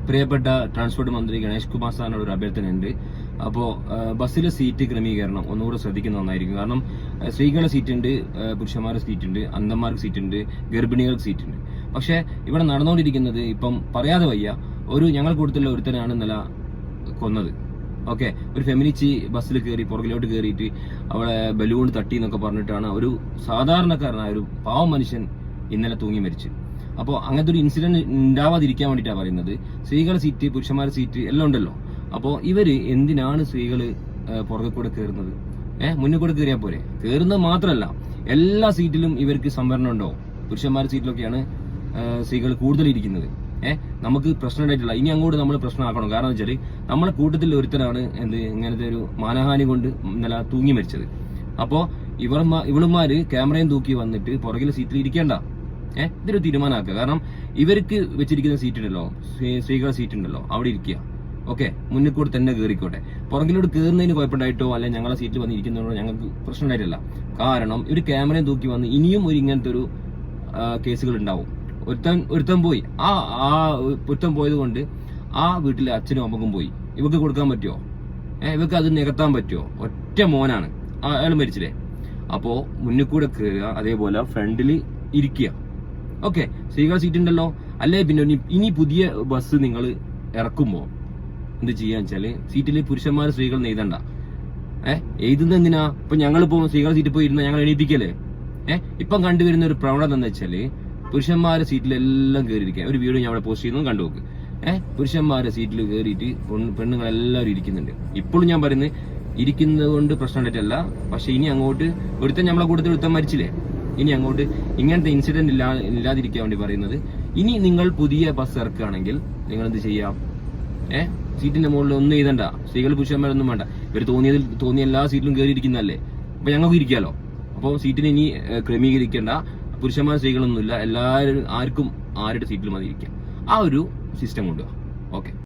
പ്രിയപ്പെട്ട ട്രാൻസ്പോർട്ട് മന്ത്രി ഗണേഷ് കുമാർ സാറിനോട് ഒരു അഭ്യർത്ഥനയുണ്ട്. അപ്പോൾ ബസ്സിലെ സീറ്റ് ക്രമീകരണം ഒന്നുകൂടെ ശ്രദ്ധിക്കുന്ന ഒന്നായിരിക്കും. കാരണം സ്ത്രീകളുടെ സീറ്റുണ്ട്, പുരുഷന്മാരുടെ സീറ്റുണ്ട്, അന്ധന്മാർക്ക് സീറ്റുണ്ട്, ഗർഭിണികൾക്ക് സീറ്റുണ്ട്. പക്ഷേ ഇവിടെ നടന്നുകൊണ്ടിരിക്കുന്നത് ഇപ്പം പറയാതെ വയ്യ, ഞങ്ങൾ കൊടുത്തുള്ള ഒരുത്തനാണ് ഇന്നലെ കൊന്നത്. ഓക്കെ, ഒരു ഫെമിനിച്ചി ബസ്സിൽ കയറി പുറകിലോട്ട് കയറിയിട്ട് അവളെ ബലൂൺ തട്ടി എന്നൊക്കെ പറഞ്ഞിട്ടാണ് ഒരു സാധാരണക്കാരനായ ഒരു പാവം മനുഷ്യൻ ഇന്നലെ തൂങ്ങി മരിച്ചു. അപ്പോൾ അങ്ങനത്തെ ഒരു ഇൻസിഡന്റ് ഉണ്ടാവാതിരിക്കാൻ വേണ്ടിയിട്ടാണ് പറയുന്നത്. സ്ത്രീകളുടെ സീറ്റ്, പുരുഷന്മാരുടെ സീറ്റ് എല്ലാം ഉണ്ടല്ലോ. അപ്പോൾ ഇവര് എന്തിനാണ് സ്ത്രീകള് പുറകെ കൂടെ കയറുന്നത്? മുന്നിൽ കൂടെ കയറിയാൽ പോരെ? കയറുന്നത് മാത്രമല്ല, എല്ലാ സീറ്റിലും ഇവർക്ക് സംവരണം ഉണ്ടോ? പുരുഷന്മാരുടെ സീറ്റിലൊക്കെയാണ് സ്ത്രീകൾ കൂടുതൽ ഇരിക്കുന്നത്. നമുക്ക് പ്രശ്നം ഉണ്ടായിട്ടില്ല. ഇനി അങ്ങോട്ട് നമ്മൾ പ്രശ്നമാക്കണം. കാരണം വെച്ചാൽ നമ്മളെ കൂട്ടത്തിൽ ഒരുത്തനാണ് ഇങ്ങനത്തെ ഒരു മാനഹാനി കൊണ്ട് ഇന്നലെ തൂങ്ങി മരിച്ചത്. അപ്പോൾ ഇവളുമാര് ക്യാമറയും തൂക്കി വന്നിട്ട് പുറകിലെ സീറ്റിൽ ഇരിക്കേണ്ട. ഇതൊരു തീരുമാനമാക്കുക. കാരണം ഇവർക്ക് വെച്ചിരിക്കുന്ന സീറ്റ് ഉണ്ടല്ലോ, സ്ത്രീകളുടെ സീറ്റ് ഉണ്ടല്ലോ, അവിടെ ഇരിക്കുക. ഓക്കെ, മുന്നിൽ കൂടെ തന്നെ കയറിക്കോട്ടെ. പുറകിലോട്ട് കയറുന്നതിന് കുഴപ്പമുണ്ടായിട്ടോ അല്ലെങ്കിൽ ഞങ്ങളുടെ സീറ്റിൽ വന്ന് ഇരിക്കുന്നതോ ഞങ്ങൾക്ക് പ്രശ്നം ഉണ്ടായിട്ടില്ല. കാരണം ഒരു ക്യാമറയും തൂക്കി വന്ന് ഇനിയും ഇങ്ങനത്തെ ഒരു കേസുകൾ ഉണ്ടാവും. ഒരുത്തൻ പോയി, ഒരുത്തൻ പോയത് കൊണ്ട് ആ വീട്ടിലെ അച്ഛനും അമ്മക്കും പോയി. ഇവക്ക് കൊടുക്കാൻ പറ്റുമോ? ഇവക്ക് അത് നികത്താൻ പറ്റുമോ? ഒറ്റ മോനാണ്, അയാൾ മരിച്ചില്ലേ? അപ്പോ മുന്നിൽ കൂടെ കയറുക, അതേപോലെ ഫ്രണ്ടിൽ ഇരിക്കുക. ഓക്കെ, സ്ത്രീകളുടെ സീറ്റ് ഉണ്ടല്ലോ. അല്ലേ പിന്നെ ഇനി പുതിയ ബസ് നിങ്ങൾ ഇറക്കുമ്പോ എന്ത് ചെയ്യാന്ന് വെച്ചാല് സീറ്റിൽ പുരുഷന്മാർ സ്ത്രീകൾ എഴുതണ്ട. എഴുതുന്ന എന്തിനാ? ഇപ്പൊ ഞങ്ങളിപ്പോ സ്ത്രീകളുടെ സീറ്റിൽ പോയി ഇരുന്ന ഞങ്ങൾ എണീപ്പിക്കല്ലേ? ഇപ്പം കണ്ടുവരുന്ന ഒരു പ്രവണത എന്ന് വെച്ചാല് പുരുഷന്മാരുടെ സീറ്റിലെല്ലാം കയറിയിരിക്കുക. ഒരു വീഡിയോ ഞാൻ അവിടെ പോസ്റ്റ് ചെയ്യുന്നത് കണ്ടുനോക്ക്. പുരുഷന്മാരുടെ സീറ്റിൽ കയറിയിട്ട് പെണ്ണുങ്ങളെല്ലാവരും ഇരിക്കുന്നുണ്ട്. ഇപ്പോഴും ഞാൻ പറയുന്നത് ഇരിക്കുന്നത് കൊണ്ട് പ്രശ്നം ഉണ്ടായിട്ടല്ല. പക്ഷെ ഇനി അങ്ങോട്ട് ഒരുത്തൻ നമ്മളെ കൂട്ടത്തിൽ ഒരുത്തൻ മരിച്ചില്ലേ? ഇനി അങ്ങോട്ട് ഇങ്ങനത്തെ ഇൻസിഡന്റ് ഇല്ലാതിരിക്കാൻ വേണ്ടി പറയുന്നത്, ഇനി നിങ്ങൾ പുതിയ ബസ് ഇറക്കുകയാണെങ്കിൽ നിങ്ങൾ എന്ത് ചെയ്യാം? സീറ്റിന്റെ മുകളിൽ ഒന്നും എഴുതണ്ട. സ്ത്രീകൾ പുരുഷന്മാരൊന്നും വേണ്ട. ഇവർ തോന്നിയ എല്ലാ സീറ്റിലും കയറി ഇരിക്കുന്നതല്ലേ? അപ്പൊ ഞങ്ങൾക്ക് ഇരിക്കാലോ. അപ്പോൾ സീറ്റിന് ഇനി ക്രമീകരിക്കേണ്ട. പുരുഷന്മാർ സ്ത്രീകളൊന്നുമില്ല, എല്ലാവരും ആർക്കും ആരുടെ സീറ്റിൽ മതി ഇരിക്കാം. ആ ഒരു സിസ്റ്റം കൊണ്ടുപോകാം. ഓക്കെ.